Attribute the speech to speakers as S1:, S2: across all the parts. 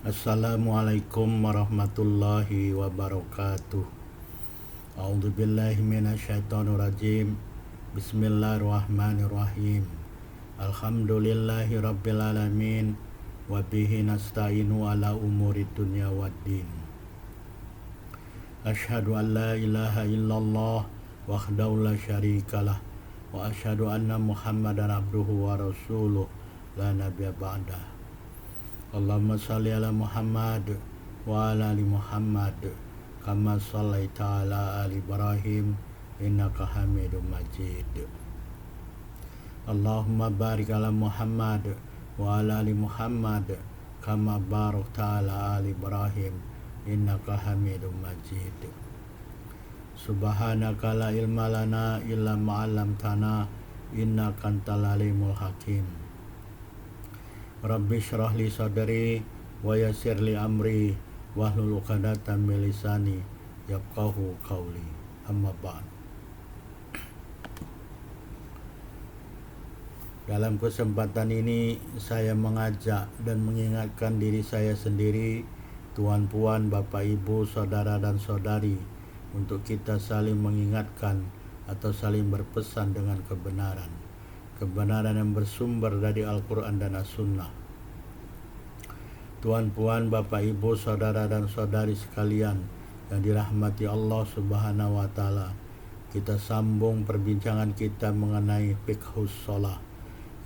S1: Assalamualaikum warahmatullahi wabarakatuh. A'udzubillahi minasyaitonirrajim. Bismillahirrahmanirrahim. Alhamdulillahi rabbil alamin wa bihi nasta'inu ala umuri dunya waddin. Asyhadu an la ilaha illallah wahdahu la syarikalah wa asyhadu anna Muhammadan abduhu wa rasuluh la nabiyya ba'dah. Allahumma salli ala Muhammad wa ala ali Muhammad kama shallaita ala ali Ibrahim innaka Hamidum Majid. Allahumma barik ala Muhammad wa ala ali Muhammad kama barakta ala ali Ibrahim innaka Hamidum Majid. Subhanaka la ilma lana illa ma 'allamtana innaka antal alimul hakim. Rabbi syrah li sadri wa yassir li amri wahlul 'uqdatam min lisani yafqahu qawli. Amma ba'd. Dalam kesempatan ini saya mengajak dan mengingatkan diri saya sendiri, tuan puan, bapak ibu, saudara dan saudari, untuk kita saling mengingatkan atau saling berpesan dengan kebenaran yang bersumber dari Al-Quran dan As-Sunnah. Tuan puan, bapak ibu, saudara dan saudari sekalian yang dirahmati Allah Subhanahu wa Ta'ala, kita sambung perbincangan kita mengenai fiqhus shalah,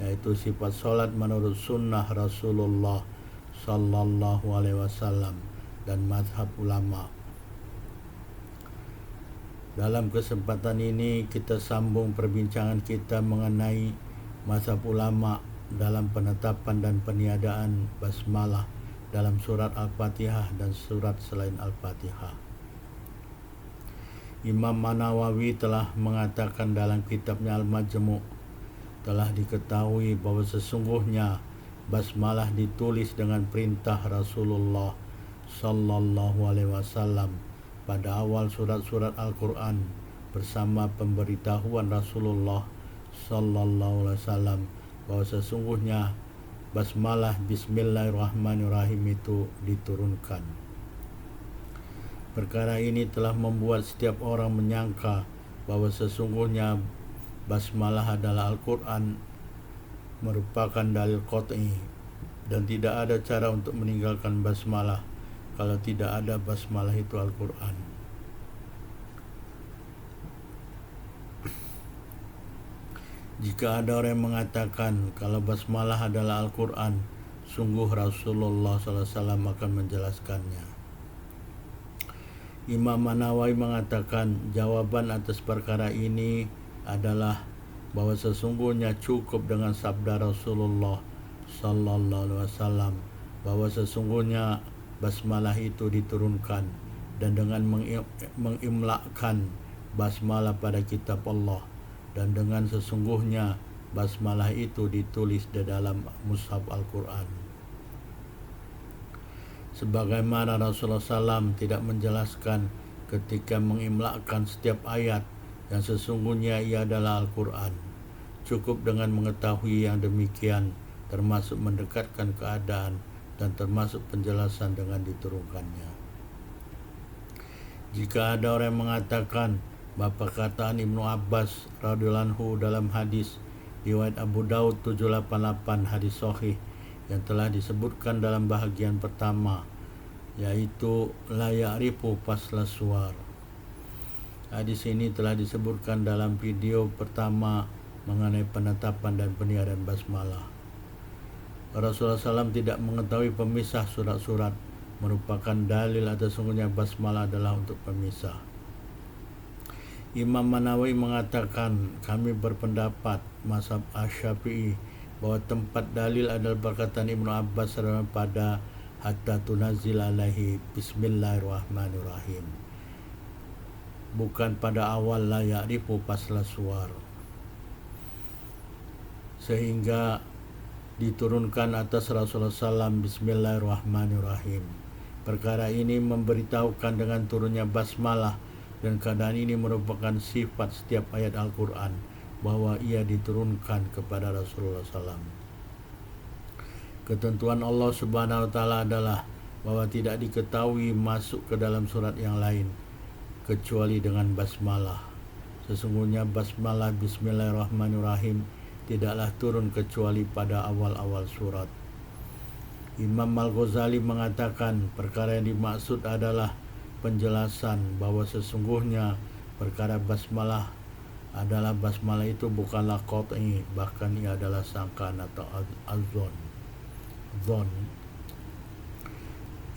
S1: yaitu sifat salat menurut sunnah Rasulullah Sallallahu Alaihi Wasallam dan mazhab ulama. Dalam kesempatan ini kita sambung perbincangan kita mengenai mazhab ulama dalam penetapan dan peniadaan basmalah dalam surat Al-Fatihah dan surat selain Al-Fatihah. Imam An-Nawawi telah mengatakan dalam kitabnya Al-Majmu', telah diketahui bahwa sesungguhnya basmalah ditulis dengan perintah Rasulullah Sallallahu Alaihi Wasallam pada awal surat-surat Al-Quran bersama pemberitahuan Rasulullah Sallallahu Alaihi Wasallam bahwa sesungguhnya basmalah Bismillahirrahmanirrahim itu diturunkan. Perkara ini telah membuat setiap orang menyangka bahwa sesungguhnya basmalah adalah Al-Quran, merupakan dalil qat'i, dan tidak ada cara untuk meninggalkan basmalah kalau tidak ada basmalah itu Al-Quran. Jika ada orang yang mengatakan kalau basmalah adalah Al-Quran, sungguh Rasulullah SAW akan menjelaskannya. Imam An-Nawawi mengatakan jawaban atas perkara ini adalah bahwa sesungguhnya cukup dengan sabda Rasulullah Sallallahu Alaihi Wasallam bahwa sesungguhnya basmalah itu diturunkan, dan dengan mengimlakkan basmalah pada kitab Allah, dan dengan sesungguhnya basmalah itu ditulis di dalam mushaf Al-Quran. Sebagaimana Rasulullah SAW tidak menjelaskan ketika mengimlakkan setiap ayat yang sesungguhnya ia adalah Al-Quran. Cukup dengan mengetahui yang demikian, termasuk mendekatkan keadaan dan termasuk penjelasan dengan diturunkannya. Jika ada orang yang mengatakan bahwa perkataan Ibnu Abbas radhiyallahu anhu dalam hadis riwayat Abu Daud 788 hadis sahih yang telah disebutkan dalam bahagian pertama, yaitu la ya'rifu fasla suwar. Hadis ini telah disebutkan dalam video pertama mengenai penetapan dan peniadaan basmalah. Rasulullah SAW tidak mengetahui pemisah surat-surat, merupakan dalil atas sungguhnya basmalah adalah untuk pemisah. Imam An-Nawawi mengatakan, kami berpendapat mazhab Asy-Syafi'i bahwa tempat dalil adalah perkataan Ibnu Abbas pada hatta tunazil alaihi Bismillahirrahmanirrahim, bukan pada awal la ya'rifu fasla suwar, sehingga diturunkan atas Rasulullah SAW Bismillahirrahmanirrahim. Perkara ini memberitahukan dengan turunnya basmalah, dan keadaan ini merupakan sifat setiap ayat Al-Quran bahwa ia diturunkan kepada Rasulullah SAW. Ketentuan Allah Subhanahu wa Ta'ala adalah bahwa tidak diketahui masuk ke dalam surat yang lain kecuali dengan basmalah. Sesungguhnya basmalah Bismillahirrahmanirrahim tidaklah turun kecuali pada awal-awal surat. Imam Al-Ghazali mengatakan perkara yang dimaksud adalah penjelasan bahwa sesungguhnya perkara basmalah itu bukanlah qat'i, bahkan ia adalah sangkaan atau zon.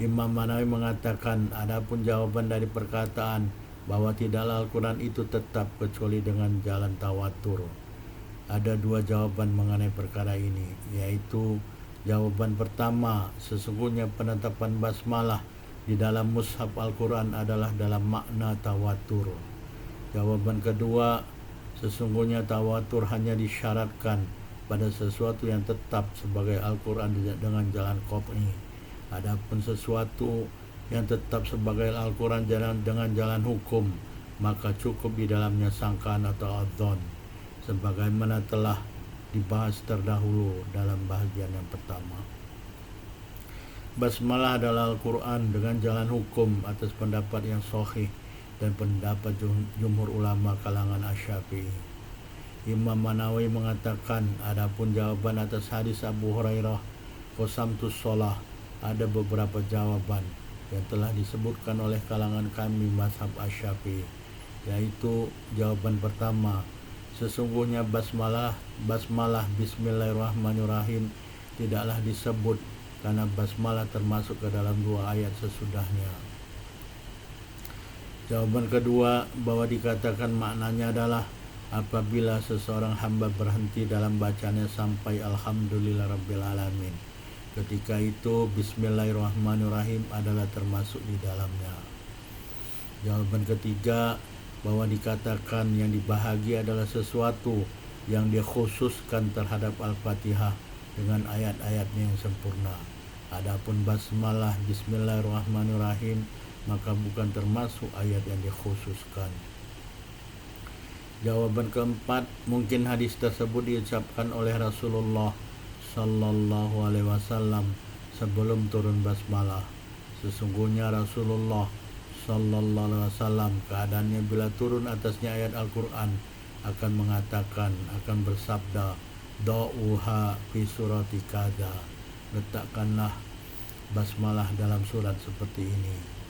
S1: Imam Manawi mengatakan adapun jawaban dari perkataan bahwa tidaklah Al-Quran itu tetap kecuali dengan jalan tawatur, ada dua jawaban mengenai perkara ini, yaitu jawaban pertama, sesungguhnya penetapan basmalah di dalam mushaf Al-Quran adalah dalam makna tawatur. Jawaban kedua, sesungguhnya tawatur hanya disyaratkan pada sesuatu yang tetap sebagai Al-Quran dengan jalan qat'i. Adapun sesuatu yang tetap sebagai Al-Quran dengan jalan hukum, maka cukup di dalamnya sangkaan atau adzon, sebagaimana telah dibahas terdahulu dalam bahagian yang pertama. Basmalah adalah Al-Quran dengan jalan hukum atas pendapat yang sahih dan pendapat jumhur ulama kalangan Asy-Syafi'i. Imam Manawi mengatakan adapun jawaban atas hadis Abu Hurairah qasamtus shalah, ada beberapa jawaban yang telah disebutkan oleh kalangan kami mazhab Asy-Syafi'i, yaitu jawaban pertama, sesungguhnya basmalah Bismillahirrahmanirrahim tidaklah disebut karena basmalah termasuk ke dalam dua ayat sesudahnya. Jawaban kedua, bahwa dikatakan maknanya adalah apabila seseorang hamba berhenti dalam bacanya sampai Alhamdulillahirabbil alamin, ketika itu Bismillahirrahmanirrahim adalah termasuk di dalamnya. Jawaban ketiga, bahwa dikatakan yang dibahagi adalah sesuatu yang dikhususkan terhadap Al-Fatihah dengan ayat-ayatnya yang sempurna. Adapun basmalah Bismillahirrahmanirrahim maka bukan termasuk ayat yang dikhususkan. Jawaban keempat, mungkin hadis tersebut diucapkan oleh Rasulullah Sallallahu Alaihi Wasallam sebelum turun basmalah. Sesungguhnya Rasulullah Sallallahu Alaihi Wasallam keadaannya bila turun atasnya ayat Al-Quran akan bersabda, Da'uha fi surati kada, letakkanlah basmalah dalam surat seperti ini.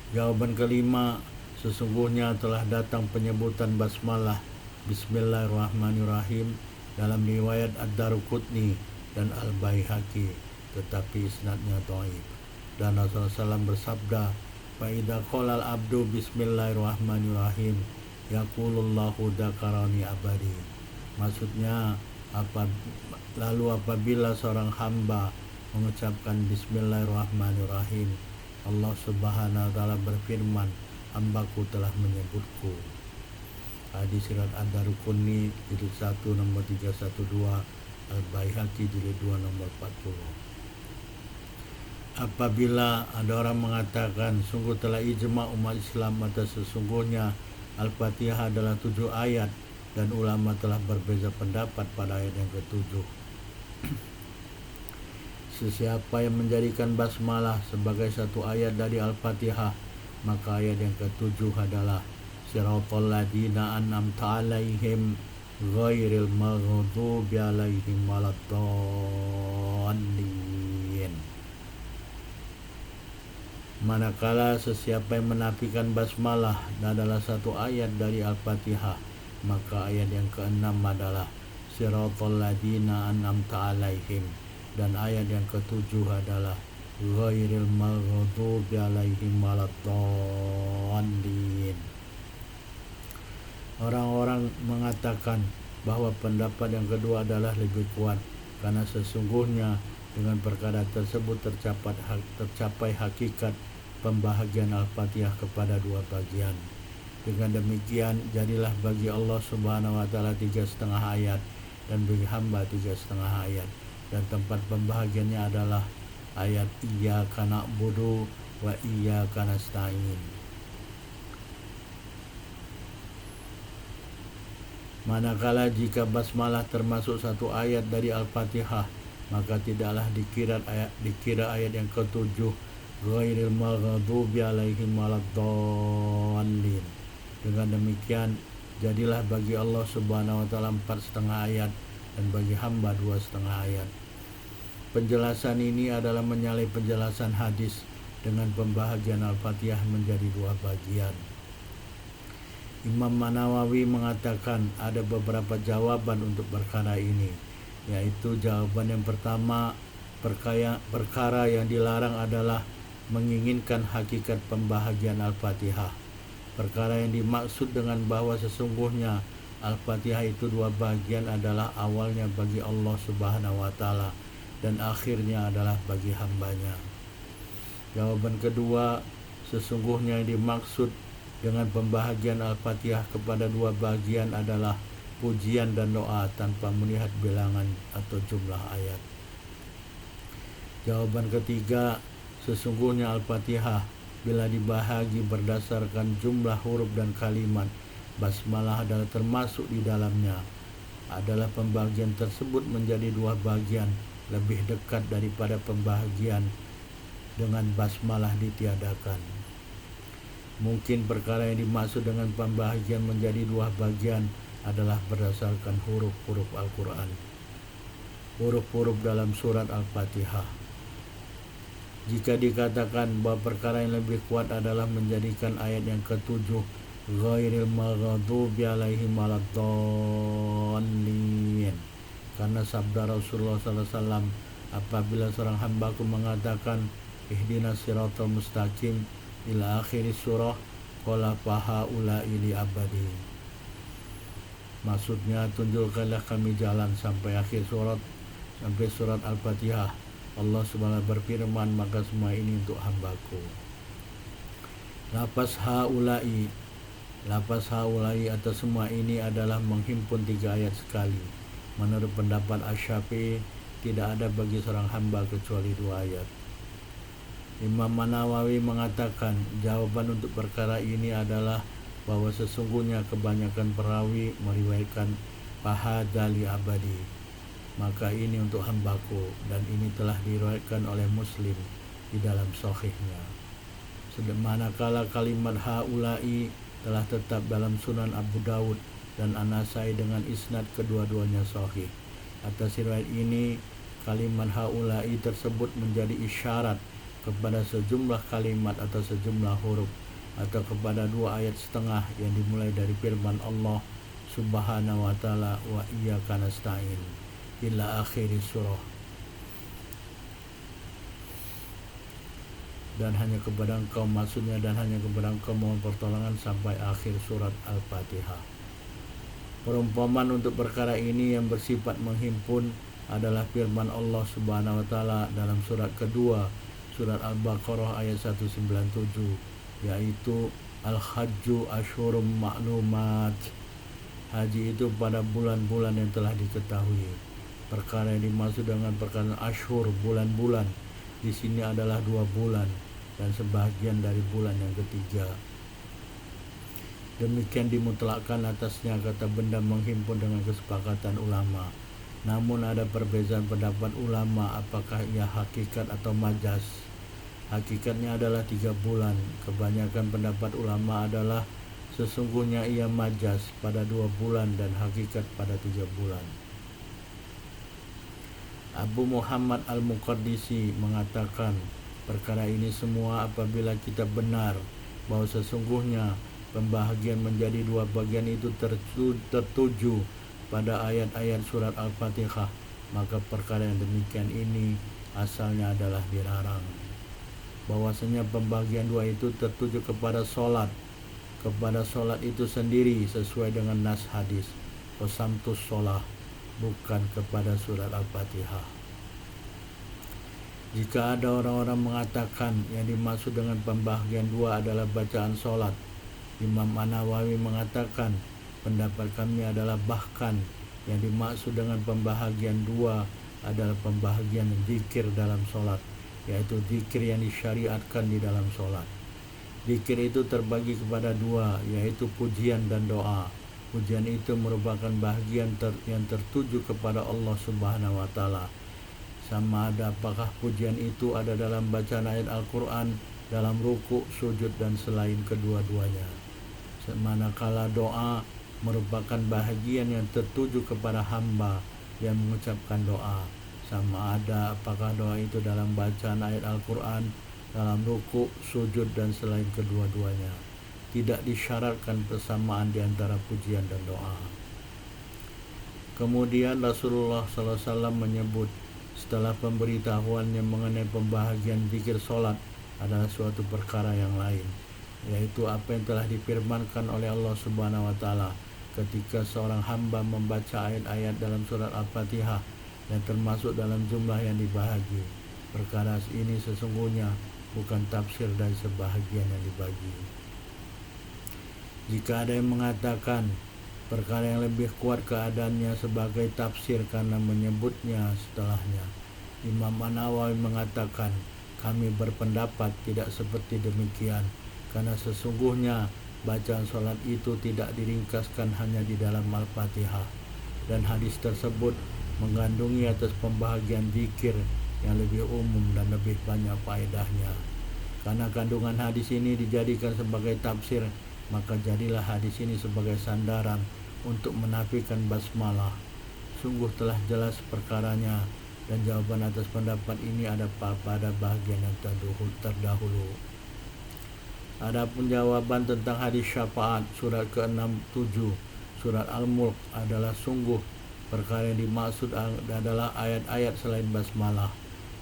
S1: Jawaban kelima, sesungguhnya telah datang penyebutan basmalah Bismillahirrahmanirrahim dalam riwayat Ad-Daruqutni dan Al-Baihaqi, tetapi isnadnya dhaif. Dan Rasulullah SAW bersabda, Fa'idha qolal abdu Bismillahirrahmanirrahim yaqulullahu dzakarani abadi. Maksudnya, lalu apabila seorang hamba mengucapkan Bismillahirrahmanirrahim, Allah Subhanahu wa Ta'ala berfirman, hambaku telah menyebutku. Hadis riwayat Ad-Daruqutni jilid 1 nomor 312, Al-Baihaqi jilid 2 nomor 40. Apabila ada orang mengatakan sungguh telah ijma umat Islam atas sesungguhnya Al-Fatihah adalah 7 ayat dan ulama telah berbeza pendapat pada ayat yang ke-7. Sesiapa yang menjadikan basmalah sebagai satu ayat dari Al-Fatihah, maka ayat yang ke-7 adalah Siratal ladzina an'amta 'alaihim ghairil maghdubi 'alaihim waladdallin. Manakala sesiapa yang menafikan basmalah adalah satu ayat dari Al-Fatihah, maka ayat yang ke-6 adalah Siratal ladzina an'amta 'alaihim, dan ayat yang ke-7 adalah ghairil maghdubi 'alaihim waladdallin. Orang-orang mengatakan bahwa pendapat yang kedua adalah lebih kuat, karena sesungguhnya dengan perkara tersebut tercapai hakikat pembahagian Al-Fatihah kepada dua bagian. Dengan demikian, jadilah bagi Allah Subhanahu wa Ta'ala 3,5 ayat dan bagi hamba 3,5 ayat, dan tempat pembahagiannya adalah ayat Iyyaka na'budu wa iyyaka nasta'in. Manakala jika basmalah termasuk satu ayat dari Al-Fatihah, maka tidaklah dikira ayat yang ketujuh ghairil maghdubi alaihim waladdallin. Dengan demikian jadilah bagi Allah Subhanahu wa taala 4,5 ayat dan bagi hamba 2,5 ayat. Penjelasan ini adalah menyalip penjelasan hadis dengan pembahagian Al-Fatihah menjadi 2 bagian. Imam Nawawi mengatakan ada beberapa jawaban untuk perkara ini, yaitu jawaban yang pertama, perkara yang dilarang adalah menginginkan hakikat pembahagian Al-Fatihah. Perkara yang dimaksud dengan bahwa sesungguhnya Al-Fatihah itu 2 bagian adalah awalnya bagi Allah Subhanahu wa taala dan akhirnya adalah bagi hambanya. Jawaban kedua, sesungguhnya yang dimaksud dengan pembahagian Al-Fatihah kepada 2 bagian adalah pujian dan doa tanpa melihat bilangan atau jumlah ayat. Jawaban ketiga, sesungguhnya Al-Fatihah bila dibahagi berdasarkan jumlah huruf dan kalimat, basmalah adalah termasuk di dalamnya. Adalah pembagian tersebut menjadi 2 bagian lebih dekat daripada pembahagian dengan basmalah ditiadakan. Mungkin perkara yang dimaksud dengan pembahagian menjadi 2 bagian adalah berdasarkan huruf-huruf Al-Quran, huruf-huruf dalam surat Al-Fatihah. Jika dikatakan bahwa perkara yang lebih kuat adalah menjadikan ayat yang ketujuh ghairil maghdubi alaihim waladdallin, karena sabda Rasulullah SAW, apabila seorang hambaku mengatakan ihdinas siratal mustaqim ila akhir surah qala fahaula ili abadi, maksudnya tunjukkanlah kami jalan sampai akhir surat, sampai surat Al-Fatihah. Allah Subhanahu berfirman, maka semua ini untuk hambaku. Lafaz haulai atau semua ini adalah menghimpun 3 ayat sekali. Menurut pendapat Asy-Syafi'i, tidak ada bagi seorang hamba kecuali 2 ayat. Imam Nawawi mengatakan jawaban untuk perkara ini adalah bahwa sesungguhnya kebanyakan perawi meriwayatkan fahadzali abadi, maka ini untuk hambaku, dan ini telah diriwayatkan oleh Muslim di dalam sahihnya. Manakala kalimat haulai telah tetap dalam Sunan Abu Dawud dan An-Nasai dengan isnad kedua-duanya sahih. Atas riwayat ini, kalimat haulai tersebut menjadi isyarat kepada sejumlah kalimat atau sejumlah huruf, atau kepada 2 ayat setengah yang dimulai dari firman Allah Subhanahu wa taala wa iyyaka nasta'in ila akhir surah, dan hanya kepada Engkau, maksudnya dan hanya kepada Engkau mohon pertolongan sampai akhir surat Al-Fatihah. Perumpamaan untuk perkara ini yang bersifat menghimpun adalah firman Allah Subhanahu wa taala dalam surat kedua, surat Al-Baqarah ayat 197, yaitu Al-Hajju Ashhurum Ma'lumat. Haji itu pada bulan-bulan yang telah diketahui. Perkara yang dimaksud dengan perkara ashhur, bulan-bulan, di sini adalah 2 bulan dan sebahagian dari bulan yang ketiga. Demikian dimutlakkan atasnya kata benda menghimpun dengan kesepakatan ulama. Namun ada perbedaan pendapat ulama apakah ia hakikat atau majaz. Hakikatnya adalah 3 bulan. Kebanyakan pendapat ulama adalah sesungguhnya ia majaz pada 2 bulan dan hakikat pada 3 bulan. Abu Muhammad Al-Muqaddisi mengatakan perkara ini semua apabila kita benar bahwa sesungguhnya pembahagian menjadi 2 bagian itu tertuju pada ayat-ayat surat Al-Fatihah, maka perkara yang demikian ini asalnya adalah dilarang. Bahwasanya pembagian 2 itu tertuju kepada solat itu sendiri sesuai dengan nas hadis qasamtus sholah, bukan kepada surat Al-Fatihah. Jika ada orang-orang mengatakan yang dimaksud dengan pembahagian 2 adalah bacaan solat, Imam Nawawi mengatakan pendapat kami adalah bahkan yang dimaksud dengan pembahagian 2 adalah pembahagian zikir dalam solat, yaitu zikir yang disyariatkan di dalam solat. Zikir itu terbagi kepada 2, yaitu pujian dan doa. Pujian itu merupakan bahagian yang tertuju kepada Allah Subhanahu wa taala, sama ada apakah pujian itu ada dalam bacaan ayat Al-Quran, dalam ruku, sujud, dan selain kedua-duanya. Manakala doa merupakan bahagian yang tertuju kepada hamba yang mengucapkan doa, sama ada apakah doa itu dalam bacaan ayat Al-Quran, dalam ruku, sujud, dan selain kedua-duanya. Tidak disyaratkan persamaan di antara pujian dan doa. Kemudian Rasulullah SAW menyebut setelah pemberitahuannya mengenai pembahagian zikir solat adalah suatu perkara yang lain, yaitu apa yang telah difirmankan oleh Allah Subhanahu wa Ta'ala ketika seorang hamba membaca ayat-ayat dalam surat Al-Fatihah yang termasuk dalam jumlah yang dibahagi. Perkara ini sesungguhnya bukan tafsir dari sebahagian yang dibagi. Jika ada yang mengatakan perkara yang lebih kuat keadaannya sebagai tafsir karena menyebutnya setelahnya, Imam An-Nawawi mengatakan, kami berpendapat tidak seperti demikian, karena sesungguhnya bacaan sholat itu tidak diringkaskan hanya di dalam Al-Fatihah, dan hadis tersebut mengandungi atas pembahagian zikir yang lebih umum dan lebih banyak faedahnya. Karena kandungan hadis ini dijadikan sebagai tafsir, maka jadilah hadis ini sebagai sandaran untuk menafikan basmalah. Sungguh telah jelas perkaranya, dan jawaban atas pendapat ini ada pada bahagian yang terdahulu. Adapun jawaban tentang hadis syafaat surat ke-67 surat Al-Mulk adalah sungguh perkara yang dimaksud adalah ayat-ayat selain basmalah,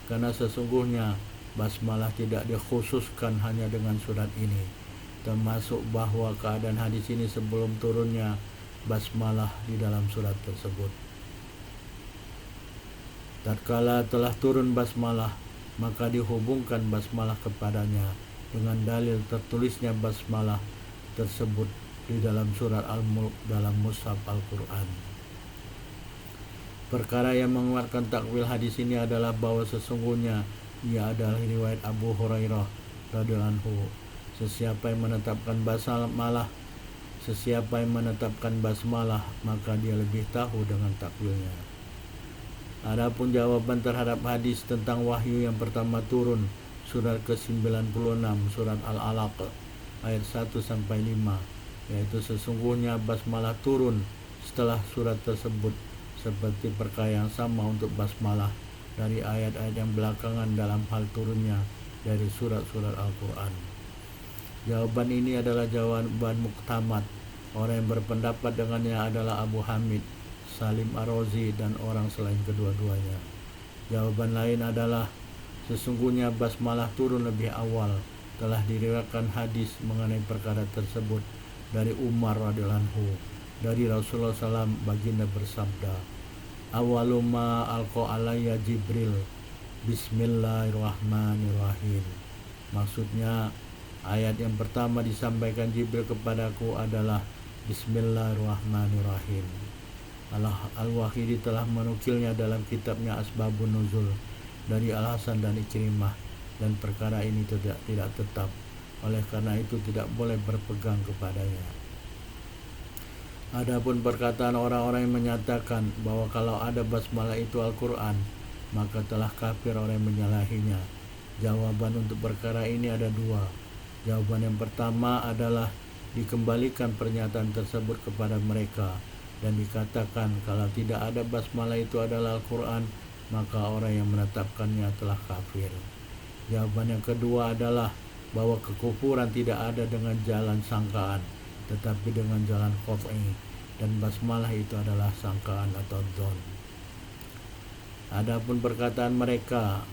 S1: karena sesungguhnya basmalah tidak dikhususkan hanya dengan surat ini, termasuk bahwa keadaan hadis ini sebelum turunnya basmalah di dalam surat tersebut. Tatkala telah turun basmalah, maka dihubungkan basmalah kepadanya dengan dalil tertulisnya basmalah tersebut di dalam surat Al-Mulk dalam mushaf Al-Quran. Perkara yang menguatkan takwil hadis ini adalah bahwa sesungguhnya ia adalah riwayat Abu Hurairah radhiyallahu anhu. Sesiapa yang menetapkan basmalah, maka dia lebih tahu dengan takwilnya. Adapun jawaban terhadap hadis tentang wahyu yang pertama turun surat ke-96 surat Al-Alaq ayat 1-5, yaitu sesungguhnya basmalah turun setelah surat tersebut, seperti perkara yang sama untuk basmalah dari ayat-ayat yang belakangan dalam hal turunnya dari surat-surat Al-Quran. Jawaban ini adalah jawaban muktamad. Orang yang berpendapat dengannya adalah Abu Hamid, Salim Ar-Razi, dan orang selain kedua-duanya. Jawaban lain adalah sesungguhnya basmalah turun lebih awal. Telah diriwayatkan hadis mengenai perkara tersebut dari Umar radhiyallahu anhu, dari Rasulullah SAW baginda bersabda, awalu ma alqa alayya Jibril Bismillahirrahmanirrahim. Maksudnya ayat yang pertama disampaikan Jibril kepadaku adalah Bismillahirrahmanirrahim. Al-Wahidi telah menukilnya dalam kitabnya Asbabun Nuzul dari Al-Hasan dan Ikrimah, dan perkara ini tidak tetap, oleh karena itu tidak boleh berpegang kepadanya. Adapun perkataan orang-orang yang menyatakan bahwa kalau ada basmalah itu Al-Quran, maka telah kafir orang yang menyalahinya. Jawaban untuk perkara ini ada dua. Jawaban yang pertama adalah dikembalikan pernyataan tersebut kepada mereka dan dikatakan kalau tidak ada basmalah itu adalah Al-Quran, maka orang yang menetapkannya telah kafir. Jawaban yang kedua adalah bahwa kekufuran tidak ada dengan jalan sangkaan, tetapi dengan jalan qat'i, dan basmalah itu adalah sangkaan atau dzon. Adapun perkataan mereka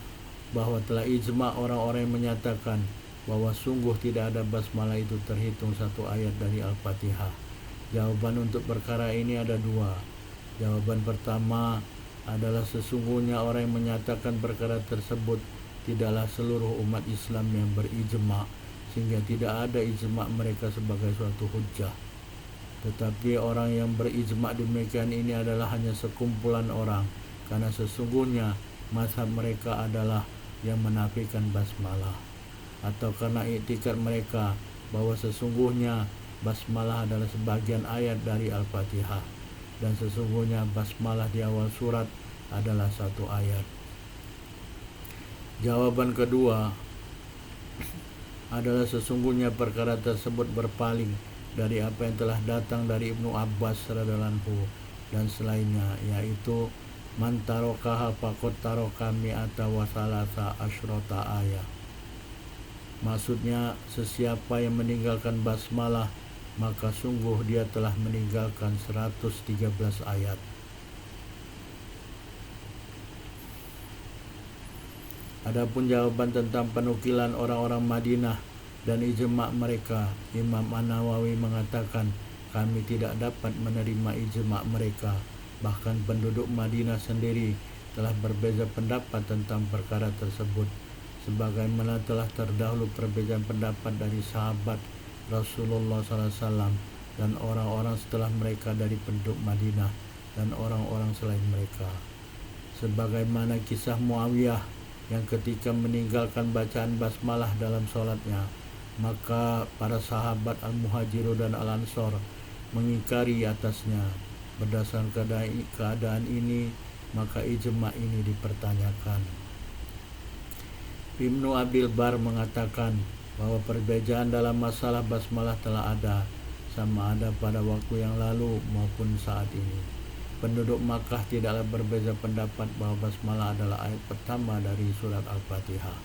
S1: bahwa telah ijma orang-orang yang menyatakan bahwa sungguh tidak ada basmalah itu terhitung satu ayat dari Al-Fatihah. Jawaban untuk perkara ini ada dua. Jawaban pertama adalah sesungguhnya orang yang menyatakan perkara tersebut tidaklah seluruh umat Islam yang berijma, sehingga tidak ada ijma mereka sebagai suatu hujjah. Tetapi orang yang berijma demikian ini adalah hanya sekumpulan orang, karena sesungguhnya mazhab mereka adalah yang menafikan basmalah, atau karena iktikad mereka bahwa sesungguhnya basmalah adalah sebagian ayat dari Al-Fatihah, dan sesungguhnya basmalah di awal surat adalah satu ayat. Jawaban kedua adalah sesungguhnya perkara tersebut berpaling dari apa yang telah datang dari Ibnu Abbas radhiyallahu anhu dan selainnya, yaitu man tarokaha faqad taroka mi'ata wa salasa asyrata ayat. Maksudnya, sesiapa yang meninggalkan basmalah maka sungguh dia telah meninggalkan 113 ayat. Adapun jawaban tentang penukilan orang-orang Madinah dan ijma' mereka, Imam An-Nawawi mengatakan, kami tidak dapat menerima ijma' mereka. Bahkan penduduk Madinah sendiri telah berbeza pendapat tentang perkara tersebut, sebagaimana telah terdahulu perbedaan pendapat dari sahabat Rasulullah SAW dan orang-orang setelah mereka dari penduduk Madinah dan orang-orang selain mereka. Sebagaimana kisah Muawiyah yang ketika meninggalkan bacaan basmalah dalam sholatnya, maka para sahabat Al-Muhajiru dan Al-Ansor mengingkari atasnya. Berdasarkan keadaan ini, maka ijma' ini dipertanyakan. Ibnu Abil Bar mengatakan bahwa perbedaan dalam masalah basmalah telah ada, sama ada pada waktu yang lalu maupun saat ini. Penduduk Makkah tidaklah berbeza pendapat bahwa basmalah adalah ayat pertama dari surat Al-Fatihah.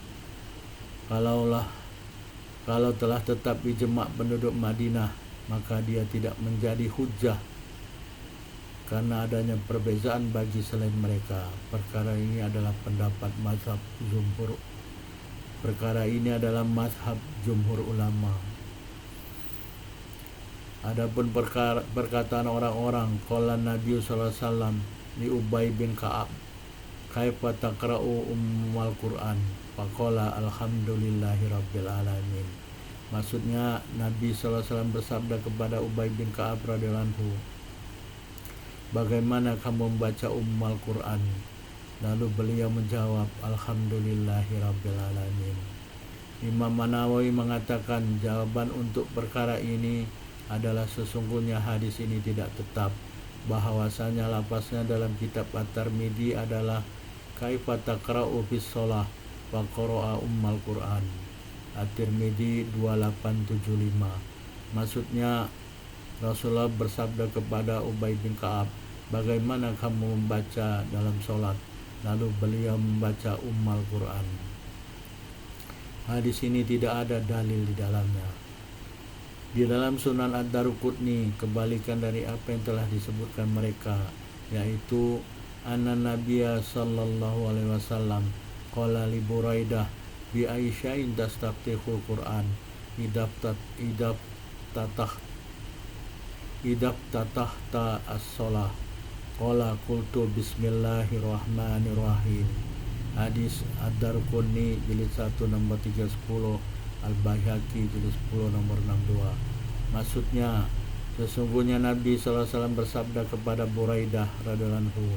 S1: Kalau telah tetap ijma' penduduk Madinah, maka dia tidak menjadi hujjah karena adanya perbezaan bagi selain mereka. Perkara ini adalah mazhab jumhur ulama. Adapun perkataan orang-orang, qala Nabi sallallahu alaihi wasallam li Ubay bin Ka'ab, kaifa taqra'u ummal Qur'an? Faqala alhamdulillahi rabbil alamin. Maksudnya, Nabi sallallahu alaihi wasallam bersabda kepada Ubay bin Ka'ab radhiyallahu anhu, bagaimana kamu membaca ummal Qur'an? Lalu beliau menjawab, alhamdulillahi rabbil alamin. Imam An-Nawawi mengatakan jawaban untuk perkara ini adalah sesungguhnya hadis ini tidak tetap, bahwasanya lafaznya dalam kitab At-Tirmidzi adalah kaifa taqra'u fis shalah wa qara'a ummal Qur'an. At-Tirmidzi 2875. Maksudnya, Rasulullah bersabda kepada Ubay bin Ka'ab, bagaimana kamu membaca dalam sholat? Lalu beliau membaca ummal Qur'an. Hadis ini tidak ada dalil di dalamnya. Di dalam Sunan Ad-Daruqutni, kebalikan dari apa yang telah disebutkan mereka, yaitu anna Nabiyya sallallahu alaihi wasallam qala li Buraidah bi Aisya'in tastaftihul Qur'an idab tatahta as-shalah qala qultu bismillahirrahmanirrahim. Hadis Ad-Daruqutni jilid 1 nomor 310, Al-Baihaqi jilid 10 nomor 62. Maksudnya, sesungguhnya Nabi SAW bersabda kepada Buraidah radhiyallahu anhu,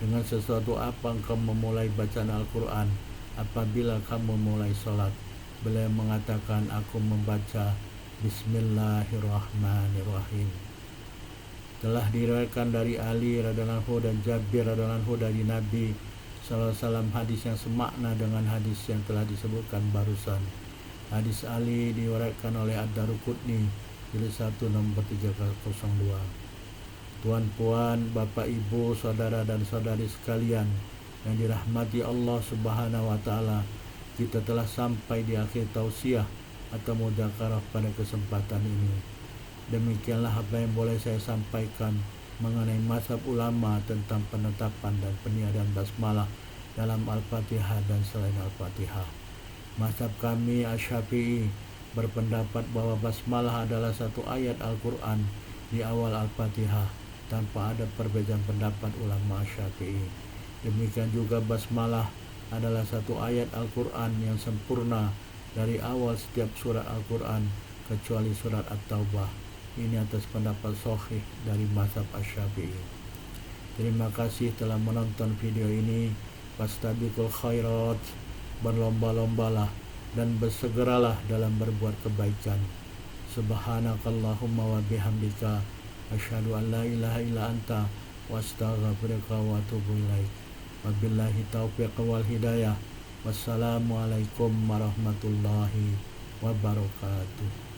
S1: dengan sesuatu apa engkau memulai bacaan Al-Quran apabila kamu memulai sholat? Beliau mengatakan, aku membaca Bismillahirrahmanirrahim. Telah diriwayatkan dari Ali radhiyallahu anhu dan Jabir radhiyallahu anhu dari Nabi SAW hadis yang semakna dengan hadis yang telah disebutkan barusan. Hadis Ali diriwayatkan oleh Ad-Daruqutni jilid 1 nomor 302. Tuan-puan, Bapak Ibu, saudara dan saudari sekalian yang dirahmati Allah Subhanahu wa taala, kita telah sampai di akhir tausiah atau mudzakarah pada kesempatan ini. Demikianlah apa yang boleh saya sampaikan mengenai mazhab ulama tentang penetapan dan peniadaan basmalah dalam Al-Fatihah dan selain Al-Fatihah. Mazhab kami Asy-Syafi'i berpendapat bahwa basmalah adalah satu ayat Al-Quran di awal Al-Fatihah tanpa ada perbedaan pendapat ulama Asy-Syafi'i. Demikian juga basmalah adalah satu ayat Al-Quran yang sempurna dari awal setiap surat Al-Quran kecuali surat At-Taubah. Ini atas pendapat sahih dari mazhab Asy-Syafi'i. Terima kasih telah menonton video ini. Fastabiqul khairat, berlomba-lombalah dan bersegeralah dalam berbuat kebaikan. Subhanakallahumma wa bihamdika asyhadu an la ilaha illa anta wa astaghfiruka wa atubu ilaik. Wabillahi taufiq wal hidayah. Wassalamualaikum warahmatullahi wabarakatuh.